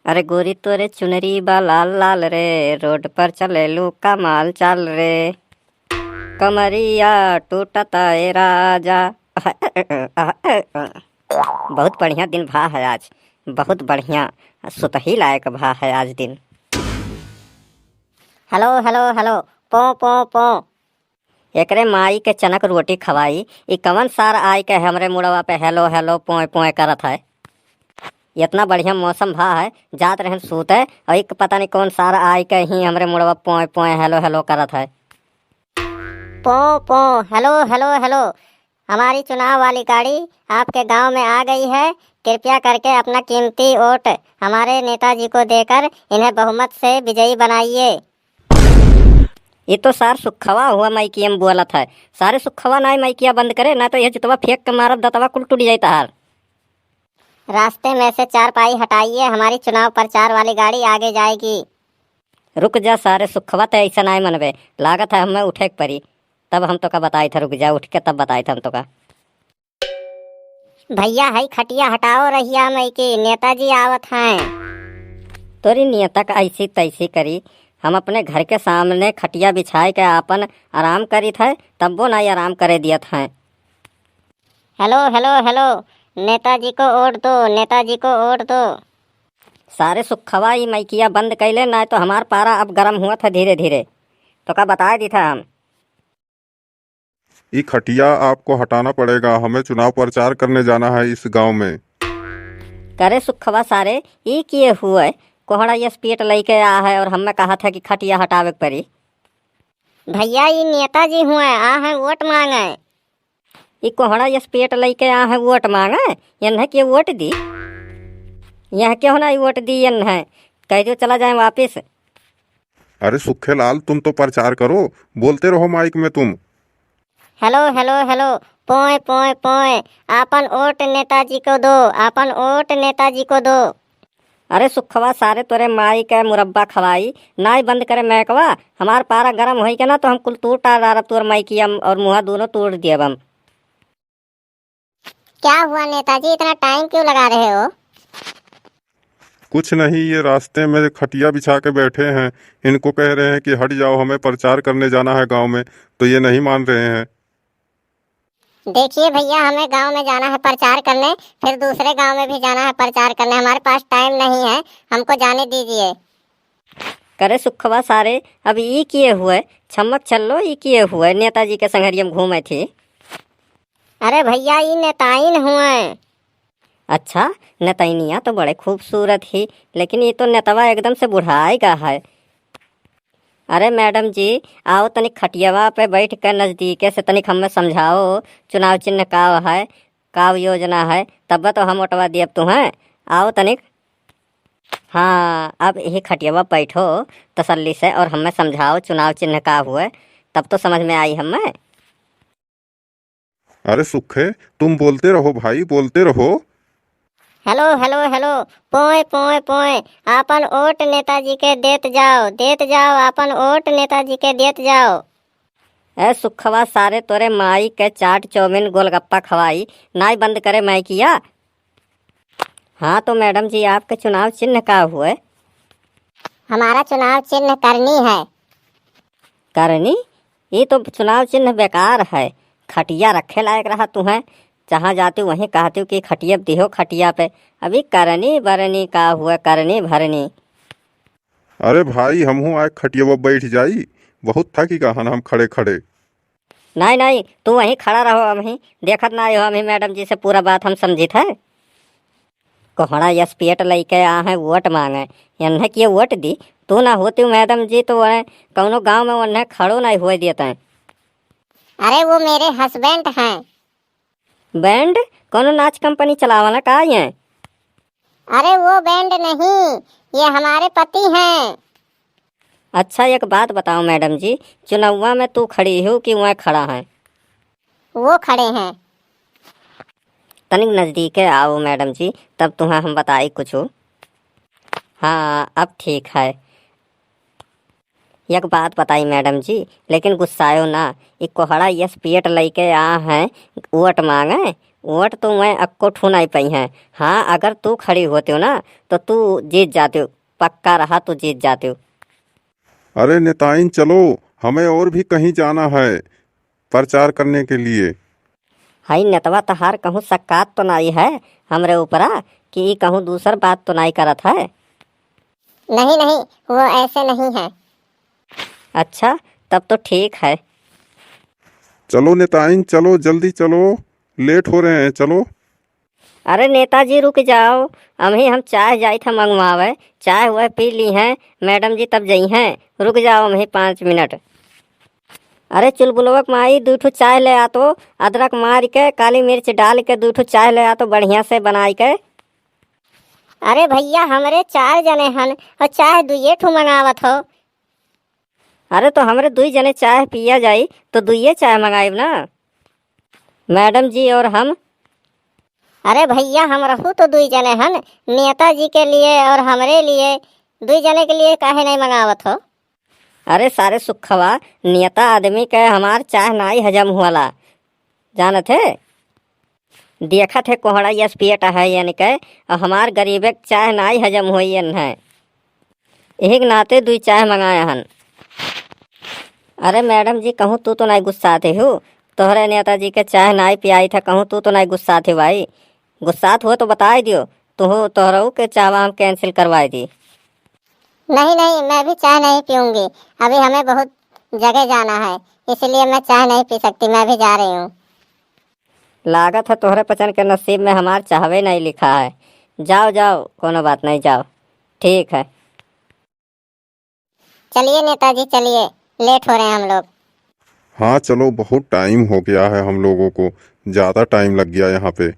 अरे गोरी तोरे चुनरी बा लाल लाल रे, रोड पर चले लू कमाल चाल रे, कमरिया टूटता ए राजा। बहुत बढ़िया दिन भा है आज, बहुत बढ़िया सुतही लायक भा है आज दिन। हेलो हेलो हेलो, पो पो पो। एकरे माई के चनक रोटी खवाई, ई कवन सार आई के हमरे मुड़वा पे हेलो हेलो पोए पोए करत है। इतना बढ़िया मौसम भा है, जात रहन सूते और एक पता नहीं कौन सारा आई के ही हमरे मुड़वा पोए पोए हेलो हेलो करत है। पो पो हेलो हेलो हेलो, हमारी चुनाव वाली गाड़ी आपके गांव में आ गई है। कृपया करके अपना कीमती वोट हमारे नेताजी को देकर इन्हें बहुमत से विजयी बनाइए। ये तो सार सुखवा हुआ माइकिया में बोलत है। सारे सुखवा ना माइकिया बंद करे, ना तो यह जितवा फेंक के मारब दतवा कुल टूट जाता हार। रास्ते में से 4 पाई हटाइए, हमारी चुनाव प्रचार वाली गाड़ी आगे जाएगी। रुक जा सारे सुखवा, तो ऐसा ना मनबे, लागत है हमें उठे के परी। तब हम तो का बताई था, रुक जा उठ के तब बताई था हम तो का। भैया है खटिया हटाओ रहिया मई की, नेताजी आवत हैं। तोरी नियतक ऐसी तैसी करी, हम अपने घर के सामने खटिया बिछाए के आपन आराम करी थे, तब वो नहीं आराम करे दियत हैं। हेलो हेलो हेलो, नेताजी को वोट दो, नेताजी को वोट दो। सारे सुखवा ही मैकिया बंद कैले, ना तो हमार पारा अब गर्म हुआ था धीरे धीरे। तो का बता दी था हम। ये खटिया आपको हटाना पड़ेगा, हमें चुनाव प्रचार करने जाना है इस गांव में। करे सुखवा सारे ये किए हुए कोहड़ा ये स्पीट लेके आ है और हमें कहा था कि खटिया हटावे परी। भैया ये नेताजी हुए आ है वोट मांगे। ये कोहड़ा ये स्पीट लेके आ है वोट मांगे, यह के वोट दी, यह क्यों ना वोट दी है, कह दो चला जाए वापिस। अरे सुखे लाल, तुम तो प्रचार करो, बोलते रहो माइक में तुम। हेलो हेलो हेलो, पोए पोए पोए, आपन वोट नेताजी को दो, आपन वोट नेताजी को दो। अरे सुखवा सारे तोरे माई के मुरब्बा खवाई, ना ही बंद करे महकवा, हमार पारा गरम होई के ना तो हम कुल तोड़ डाल तोर माई की और मुँह दोनों तोड़ दिए हम। क्या हुआ नेताजी, इतना टाइम क्यों लगा रहे हो? कुछ नहीं, ये रास्ते में खटिया बिछा के बैठे हैं, इनको कह रहे हैं कि हट जाओ, हमें प्रचार करने जाना है गांव में, तो ये नहीं मान रहे हैं। देखिए भैया, हमें गांव में जाना है प्रचार करने, फिर दूसरे गांव में भी जाना है प्रचार करने, हमारे पास टाइम नहीं है, हमको जाने दीजिए। करे सुखवा सारे अब ये किए हुए छमक चलो, ये किए हुए नेताजी के संगरियम घूमे थी। अरे भैया ये नेताइन हुए। अच्छा, नेतैनिया तो बड़े खूबसूरत ही, लेकिन ये तो नेतवा एकदम से बुढ़ाएगा है। अरे मैडम जी, आओ तनिक खटियावा पे बैठ कर नज़दीके से तनिक हमें समझाओ, चुनाव चिन्ह का है, का योजना है, तब तो हम उठवा दिए तुम्हें। आओ तनिक। हाँ, अब यही खटियावा बैठो तसल्ली से और हमें समझाओ चुनाव चिन्ह का हुए, तब तो समझ में आई हमें। अरे सुखे, तुम बोलते रहो भाई, बोलते रहो। हेलो हेलो हेलो, पोए पोए पोए, आपन वोट नेताजी के देत जाओ, देत जाओ, आपन वोट नेताजी के देत जाओ। ए सुखवा सारे तोरे माई के चाट चौमिन गोलगप्पा खवाई, नाई बंद करे मैं किया। हाँ तो मैडम जी, आपके चुनाव चिन्ह का हुए? हमारा चुनाव चिन्ह करनी है। करनी? ये तो चुनाव चिन्ह बेकार है, खटिया रखे लायक रहा तुम्हें, जहाँ जाती हूँ वहीं कहती हूँ कि खटिया दिहो खटिया पे, अभी करनी बरनी का हुआ, करनी भरनी। अरे भाई, हम हूँ आए खटिया पर बैठ जाई, बहुत था कि कहा हम खड़े खड़े। नहीं नहीं, तू वहीं खड़ा रहो, हम ही देखत ना हो, हम ही मैडम जी से पूरा बात हम समझी थे। कोहड़ा यस पेट लेके आ है वोट मांगे, इन्हें किए वोट दी, तू ना होती मैडम जी तो वह कौनो गाँव में उन्हें खड़ो नहीं हुए देते हैं। अरे वो मेरे हस्बैंड हैं। बैंड? कौनो नाच कंपनी चलावाना का है? अरे वो बैंड नहीं, ये हमारे पति हैं। अच्छा एक बात बताओ मैडम जी, चुनावा में तू खड़ी हो कि वह खड़ा है? वो खड़े हैं। तनिक नज़दीक आओ मैडम जी, तब तुम्हें हम बताई कुछ। हाँ अब ठीक है। एक बात बताई मैडम जी, लेकिन गुस्सायो ना, एक कोहड़ा यस पेट लेके आ हैं वोट मांगे, वोट तो मैं अक्को ठू नहीं पाई है। हाँ, अगर तू खड़ी होती हो ना तो तू जीत जाती हो, पक्का रहा तू जीत जाती हो। अरे नेताइन चलो, हमें और भी कहीं जाना है प्रचार करने के लिए। हाई नेतवा तहार कहूँ सक्कात तो नहीं है हमरे ऊपरा कि ई कहूँ दूसर बात तो नहीं करत है। नहीं नहीं, वो ऐसे नहीं है। अच्छा, तब तो ठीक है। चलो नेताइन चलो, जल्दी चलो, लेट हो रहे हैं, चलो। अरे नेताजी रुक जाओ, अभी हम चाय जाई था मंगवावे, चाय वह पी ली हैं मैडम जी तब जई हैं, रुक जाओ अभी 5 मिनट। अरे चुलबुलवक माई 2 ठो चाय ले आ तो, अदरक मार के काली मिर्च डाल के 2 ठो चाय ले आ तो बढ़िया से बनाई के। अरे भैया हमरे 4 जने हन और चाय 2 ठो मंगावत हो। अरे तो हमरे 2 जने चाय पिया जाई तो 2 चाय मंगाइब ना, मैडम जी और हम। अरे भैया हम रहू तो 2 जने हन, नेताजी के लिए और हमरे लिए, 2 जने के लिए काहे नहीं मंगावत हो। अरे सारे सुखवा, नेता आदमी के हमार चाय नाई हजम हुआला, जानत है। देखत है कोहड़ा यस पियट है यानी के, और हमार गरीबे के चाय नाई हजम हुई है, यही के नाते 2 चाय मंगाए हन। अरे मैडम जी कहूँ तू तो नहीं गुस्साते हो, तोहरे नेताजी के चाय नाई पियाई था, कहूँ तू तो नहीं गुस्साते भाई। गुस्सात हो तो बता दियो, तोहरों के चावा हम कैंसिल करवाई दी। नहीं नहीं, मैं भी चाय नहीं पीऊंगी, अभी हमें बहुत जगह जाना है, इसलिए मैं चाय नहीं पी सकती, मैं भी जा रही हूँ। लागत है तोहरे पचन के नसीब में हमार चाहवे नहीं लिखा है। जाओ जाओ, कोनो बात नहीं, जाओ, ठीक है। चलिए नेताजी चलिए, लेट हो रहे हैं हम लोग। हाँ चलो, बहुत टाइम हो गया है, हम लोगों को ज़्यादा टाइम लग गया यहाँ पे।